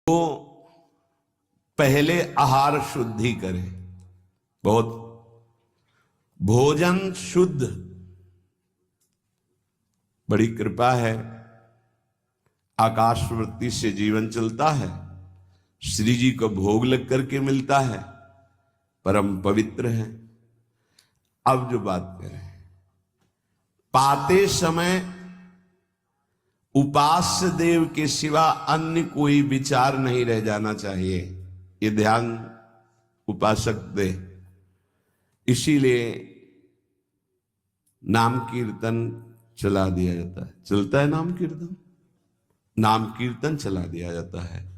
वो पहले आहार शुद्धि करे, बहुत भोजन शुद्ध, बड़ी कृपा है, आकाशवृत्ति से जीवन चलता है, श्री जी को भोग लग करके मिलता है, परम पवित्र है। अब जो बात करें, पाते समय उपास्य देव के सिवा अन्य कोई विचार नहीं रह जाना चाहिए, ये ध्यान उपासक दे। इसीलिए नाम कीर्तन चला दिया जाता है, चलता है नाम कीर्तन, नाम कीर्तन चला दिया जाता है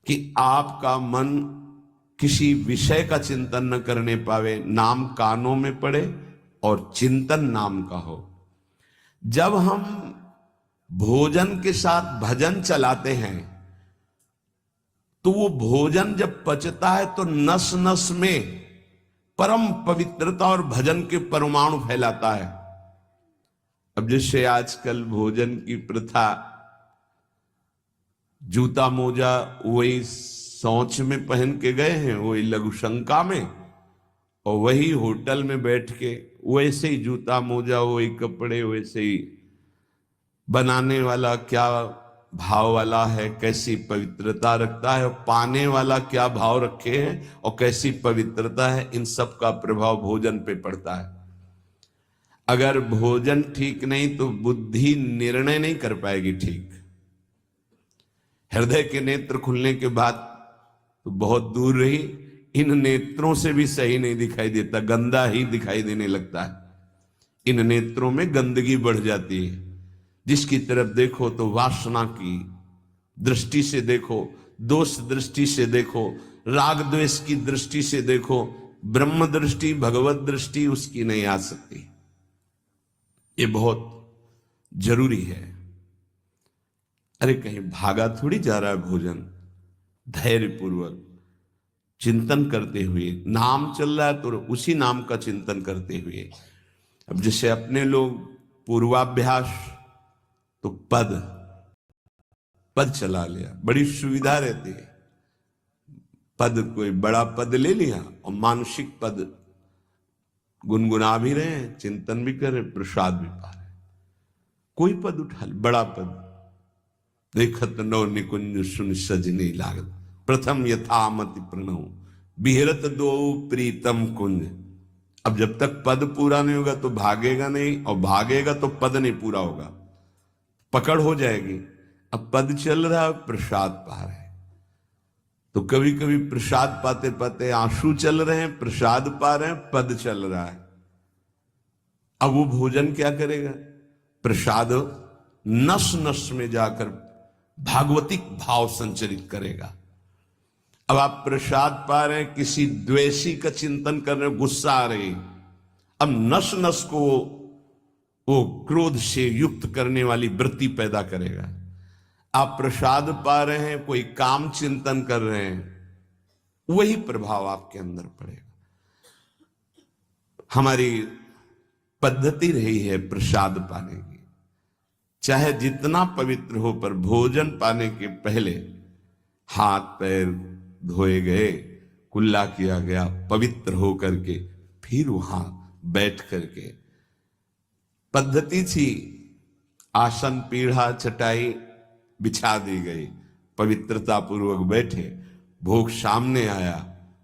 कि आपका मन किसी विषय का चिंतन न करने पावे, नाम कानों में पड़े और चिंतन नाम का हो। जब हम भोजन के साथ भजन चलाते हैं तो वो भोजन जब पचता है तो नस नस में परम पवित्रता और भजन के परमाणु फैलाता है। अब जैसे आजकल भोजन की प्रथा, जूता मोजा वही शौच में पहन के गए हैं, वही लघुशंका में, और वही होटल में बैठ के वैसे ही जूता मोजा, वही कपड़े, वैसे ही बनाने वाला क्या भाव वाला है, कैसी पवित्रता रखता है, और पाने वाला क्या भाव रखे हैं और कैसी पवित्रता है, इन सब का प्रभाव भोजन पे पड़ता है। अगर भोजन ठीक नहीं तो बुद्धि निर्णय नहीं कर पाएगी ठीक। हृदय के नेत्र खुलने के बाद तो बहुत दूर रही, इन नेत्रों से भी सही नहीं दिखाई देता, गंदा ही दिखाई देने लगता है। इन नेत्रों में गंदगी बढ़ जाती है, जिसकी तरफ देखो तो वासना की दृष्टि से देखो, दोष दृष्टि से देखो, राग द्वेष की दृष्टि से देखो, ब्रह्म दृष्टि भगवत दृष्टि उसकी नहीं आ सकती। ये बहुत जरूरी है। अरे कहीं भागा थोड़ी जा रहा है भोजन, धैर्य पूर्वक चिंतन करते हुए, नाम चल रहा है तो उसी नाम का चिंतन करते हुए। अब जैसे अपने लोग पूर्वाभ्यास तो पद चला लिया, बड़ी सुविधा रहती है। पद, कोई बड़ा पद ले लिया और मानसिक पद गुनगुना भी रहे हैं, चिंतन भी कर रहे, प्रसाद भी पा रहे। कोई पद उठा ले, बड़ा पद, देखत नौ निकुंज सुन सजनी लागत, प्रथम यथामति प्रणव बिहरत दो प्रीतम कुंज। अब जब तक पद पूरा नहीं होगा तो भागेगा नहीं, और भागेगा तो पद नहीं पूरा होगा, पकड़ हो जाएगी। अब पद चल रहा है, प्रसाद पा रहे हैं, तो कभी कभी प्रसाद पाते पाते आंसू चल रहे हैं, प्रसाद पा रहे हैं, पद चल रहा है। अब वो भोजन क्या करेगा? प्रसाद नस नस में जाकर भागवतिक भाव संचरित करेगा। अब आप प्रसाद पा रहे हैं, किसी द्वेषी का चिंतन कर रहे हैं, गुस्सा आ रही, अब नस नस को वो क्रोध से युक्त करने वाली वृत्ति पैदा करेगा। आप प्रसाद पा रहे हैं, कोई काम चिंतन कर रहे हैं, वही प्रभाव आपके अंदर पड़ेगा। हमारी पद्धति रही है प्रसाद पाने की, चाहे जितना पवित्र हो, पर भोजन पाने के पहले हाथ पैर धोए गए, कुल्ला किया गया, पवित्र हो करके फिर वहां बैठ करके, पद्धति थी आसन पीढ़ा चटाई बिछा दी गई, पवित्रता पूर्वक बैठे, भोग सामने आया,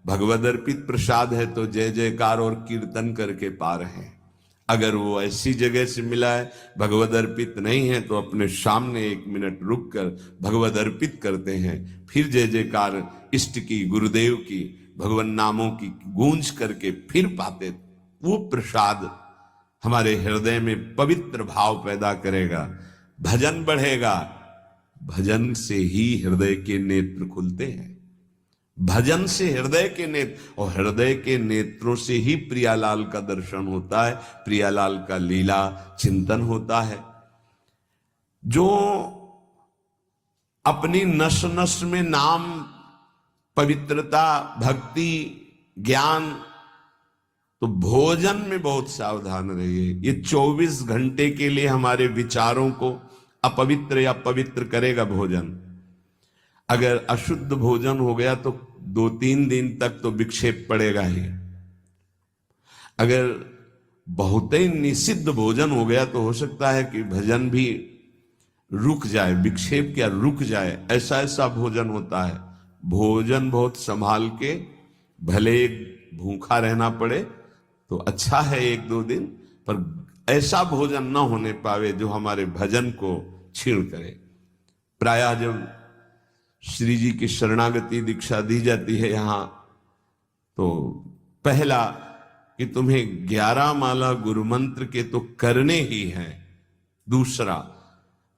भगवद अर्पित प्रसाद है तो जय जयकार और कीर्तन करके पा रहे हैं। अगर वो ऐसी जगह से मिला है, भगवद अर्पित नहीं है, तो अपने सामने 1 मिनट रुक कर भगवद अर्पित करते हैं, फिर जय जयकार इष्ट की, गुरुदेव की, भगवान नामों की गूंज करके फिर पाते। वो प्रसाद हमारे हृदय में पवित्र भाव पैदा करेगा, भजन बढ़ेगा। भजन से ही हृदय के नेत्र खुलते हैं, भजन से हृदय के नेत्र, और हृदय के नेत्रों से ही प्रियालाल का दर्शन होता है, प्रियालाल का लीला चिंतन होता है। जो अपनी नस नस में नाम, पवित्रता, भक्ति, ज्ञान, तो भोजन में बहुत सावधान रहिए। ये 24 घंटे के लिए हमारे विचारों को अपवित्र या पवित्र करेगा भोजन। अगर अशुद्ध भोजन हो गया तो 2-3 दिन तक तो विक्षेप पड़ेगा ही। अगर बहुत ही निषिद्ध भोजन हो गया तो हो सकता है कि भजन भी रुक जाए, विक्षेप क्या रुक जाए, ऐसा ऐसा भोजन होता है। भोजन बहुत संभाल के, भले भूखा रहना पड़े तो अच्छा है 1-2 दिन, पर ऐसा भोजन ना होने पावे जो हमारे भजन को छीण करे। प्रायः जब श्री जी की शरणागति दीक्षा दी जाती है यहां, तो पहला कि तुम्हें 11 माला गुरु मंत्र के तो करने ही हैं, दूसरा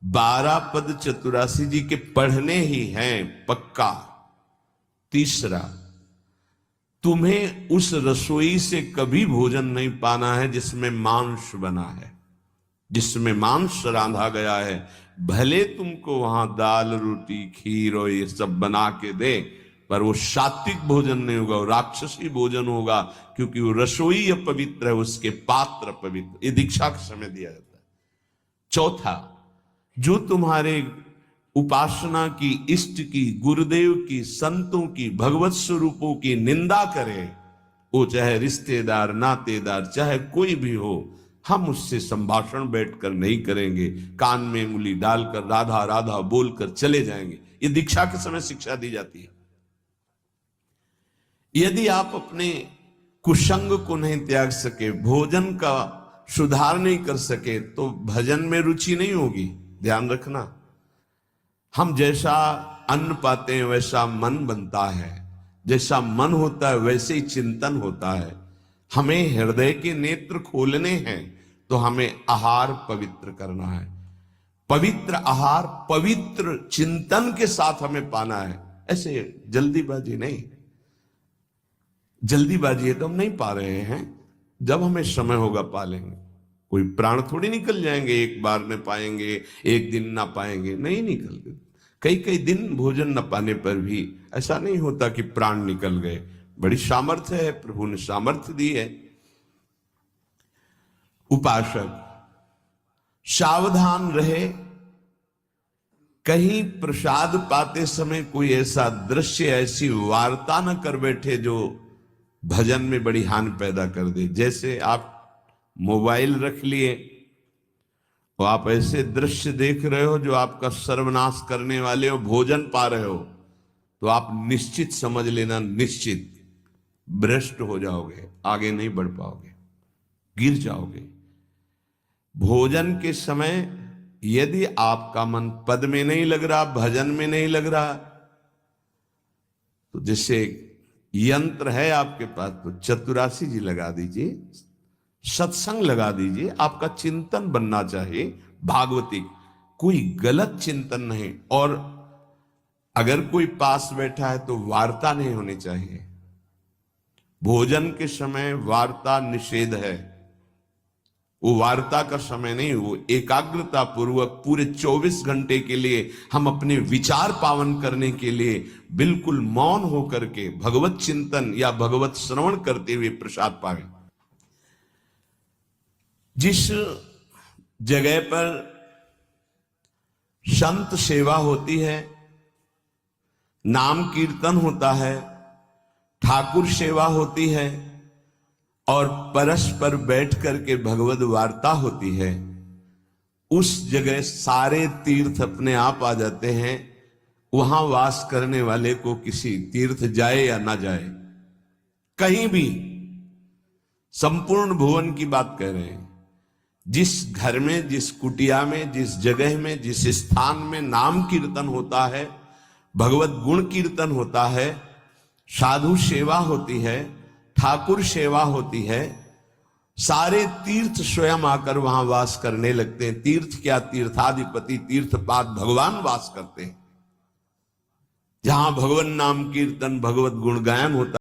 12 पद चतुरासी जी के पढ़ने ही हैं पक्का, तीसरा तुम्हें उस रसोई से कभी भोजन नहीं पाना है जिसमें मांस बना है, जिसमें मांस रांधा गया है। भले तुमको वहां दाल रोटी खीर और ये सब बना के दे, पर वो सात्विक भोजन नहीं होगा, वो राक्षसी भोजन होगा, क्योंकि वो रसोई अपवित्र है, उसके पात्र अपवित्र। ये दीक्षा के समय दिया जाता है। चौथा, जो तुम्हारे उपासना की, इष्ट की, गुरुदेव की, संतों की, भगवत स्वरूपों की निंदा करे, वो चाहे रिश्तेदार नातेदार चाहे कोई भी हो, हम उससे संभाषण बैठकर नहीं करेंगे, कान में उंगली डालकर राधा राधा बोलकर चले जाएंगे। ये दीक्षा के समय शिक्षा दी जाती है। यदि आप अपने कुसंग को नहीं त्याग सके, भोजन का सुधार नहीं कर सके, तो भजन में रुचि नहीं होगी। ध्यान रखना, हम जैसा अन्न पाते हैं वैसा मन बनता है, जैसा मन होता है वैसे ही चिंतन होता है। हमें हृदय के नेत्र खोलने हैं तो हमें आहार पवित्र करना है। पवित्र आहार पवित्र चिंतन के साथ हमें पाना है, ऐसे जल्दीबाजी नहीं। जल्दीबाजी है तो हम नहीं पा रहे हैं, जब हमें समय होगा पा लेंगे। कोई प्राण थोड़ी निकल जाएंगे, एक बार में पाएंगे, एक दिन ना पाएंगे, नहीं निकलते। कई कई दिन भोजन न पाने पर भी ऐसा नहीं होता कि प्राण निकल गए। बड़ी सामर्थ्य है, प्रभु ने सामर्थ्य दी है। उपासक सावधान रहे, कहीं प्रसाद पाते समय कोई ऐसा दृश्य, ऐसी वार्ता न कर बैठे जो भजन में बड़ी हानि पैदा कर दे। जैसे आप मोबाइल रख लिए और आप ऐसे दृश्य देख रहे हो जो आपका सर्वनाश करने वाले हो, भोजन पा रहे हो, तो आप निश्चित समझ लेना, निश्चित भ्रष्ट हो जाओगे, आगे नहीं बढ़ पाओगे, गिर जाओगे। भोजन के समय यदि आपका मन पद में नहीं लग रहा, भजन में नहीं लग रहा, तो जैसे यंत्र है आपके पास, तो चतुरासी जी लगा दीजिए, सत्संग लगा दीजिए। आपका चिंतन बनना चाहिए भागवती, कोई गलत चिंतन नहीं। और अगर कोई पास बैठा है तो वार्ता नहीं होनी चाहिए। भोजन के समय वार्ता निषेध है, वो वार्ता का समय नहीं, वो एकाग्रता पूर्वक पूरे 24 घंटे के लिए हम अपने विचार पावन करने के लिए बिल्कुल मौन होकर के भगवत चिंतन या भगवत श्रवण करते हुए प्रसाद पावे। जिस जगह पर संत सेवा होती है, नाम कीर्तन होता है, ठाकुर सेवा होती है और परस्पर बैठ करके भगवत वार्ता होती है, उस जगह सारे तीर्थ अपने आप आ जाते हैं। वहां वास करने वाले को किसी तीर्थ जाए या ना जाए, कहीं भी, संपूर्ण भुवन की बात कह रहे हैं, जिस घर में, जिस कुटिया में, जिस जगह में, जिस स्थान में नाम कीर्तन होता है, भगवत गुण कीर्तन होता है, साधु सेवा होती है, ठाकुर सेवा होती है, सारे तीर्थ स्वयं आकर वहां वास करने लगते हैं। तीर्थ क्या, तीर्थाधिपति तीर्थपाद भगवान वास करते हैं। जहां भगवान नाम कीर्तन, भगवत गुण गायन होता